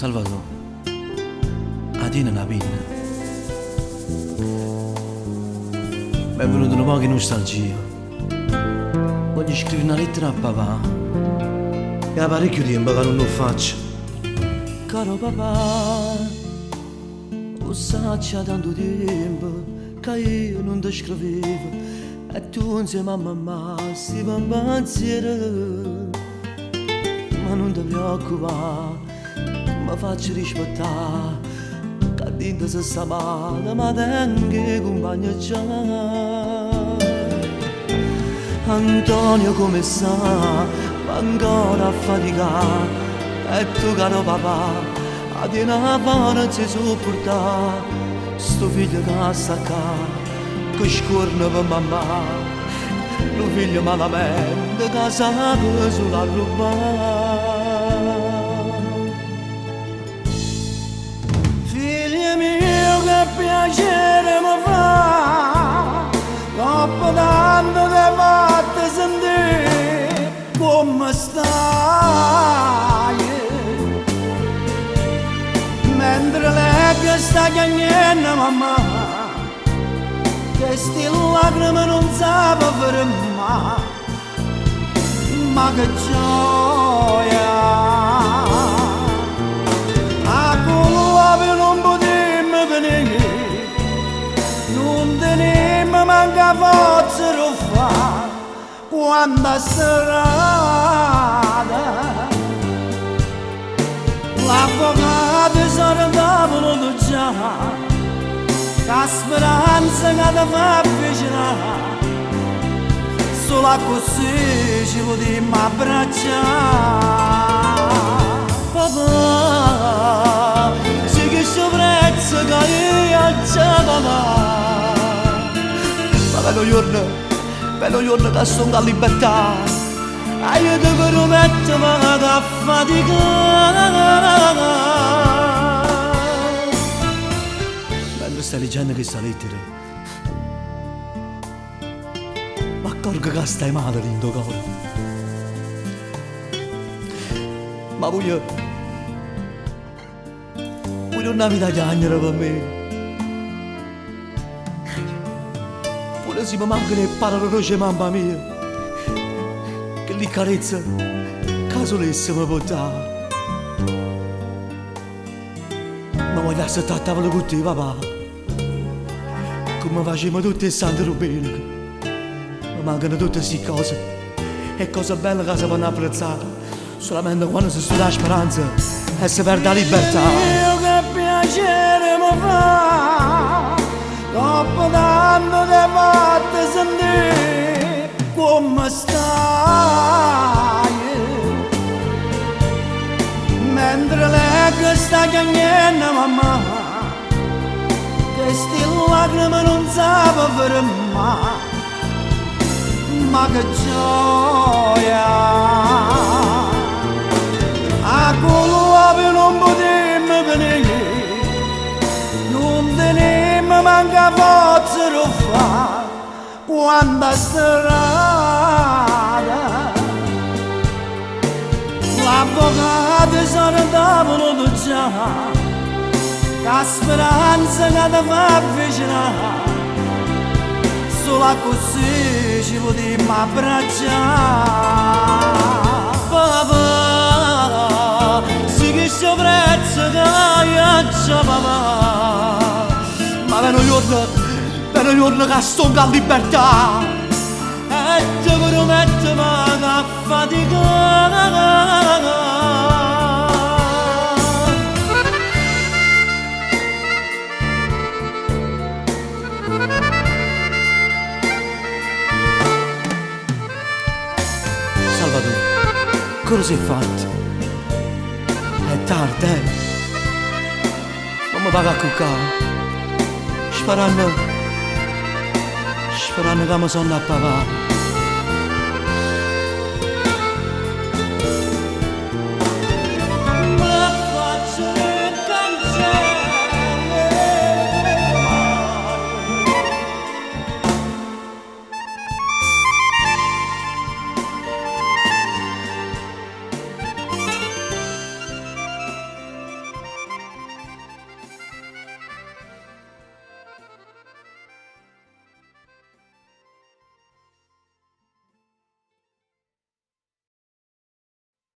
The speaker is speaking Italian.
Salvatore, a te una pinna. Mi è venuta un po' di nostalgia. Voglio scrivere una lettera a papà. È parecchio tempo che non lo faccio. Caro papà, lo sai c'è tanto tempo che io non ti scrivevo e tu insieme a mamma stiamo in pensiero. Ma non ti preoccupare, mi faccio rispettare, che dentro se sta male, ma tengo compagno già. Antonio come sta, ma ancora a faticare, e tu caro papà, a te una vana ci sopportare, sto figlio che sta qua, che scorna per mamma. Lo figlio malamente casato sulla rubare. Figlio mio che piacere mi fa, dopo tanto ti fatto sentire come stai. Mentre lei che sta chiagnendo mamma, che sti lacrime non sape fermare, ma che gioia! A colore non potemmo venire, non tenemmo manca forza di fare, quando a serata l'avvocato si andavano già, la speranza che ti fa avvicinare, solo così ci potremmo abbracciare. Papà, sì che sto prezzo che io già papà, ma bello giorno che sono a libertà, e io ti prometto ma che fatica. Stai leggendo questa lettera, ma accorgo che stai male in tuo cuore. Ma voglio una vita chiagnere per me. Pure se mi mancano le parole dolci mamma mia, che li carezza che solesse mi portare. Ma voglio aspettare a tavola con te papà, come facciamo tutte le sante domenica. Ma mancano tutte queste cose, e cose belle che si possono apprezzare solamente quando si studia la speranza e si perde la libertà. Dio che piacere mi fa, dopo tanto ti fatto sentire come stai. Mentre lei che sta chiagnendo mamma, che sti lacrime non sape fermare, ma che gioia! A colore non potemmo venire, non tenemmo manca forza di fare, quando a strada l'avvocato si andavano già, la speranza che ti fa avvicinare, solo così ci potremmo abbracciare. Papà, sì che sto prezzo che hai già papà, ma per un giorno che sto a libertà, e ti prometto ma che fatica. Salvatore, cosa si è fatto? È tardi, non mi paga a cuccare. Sperando che mi sono a papà.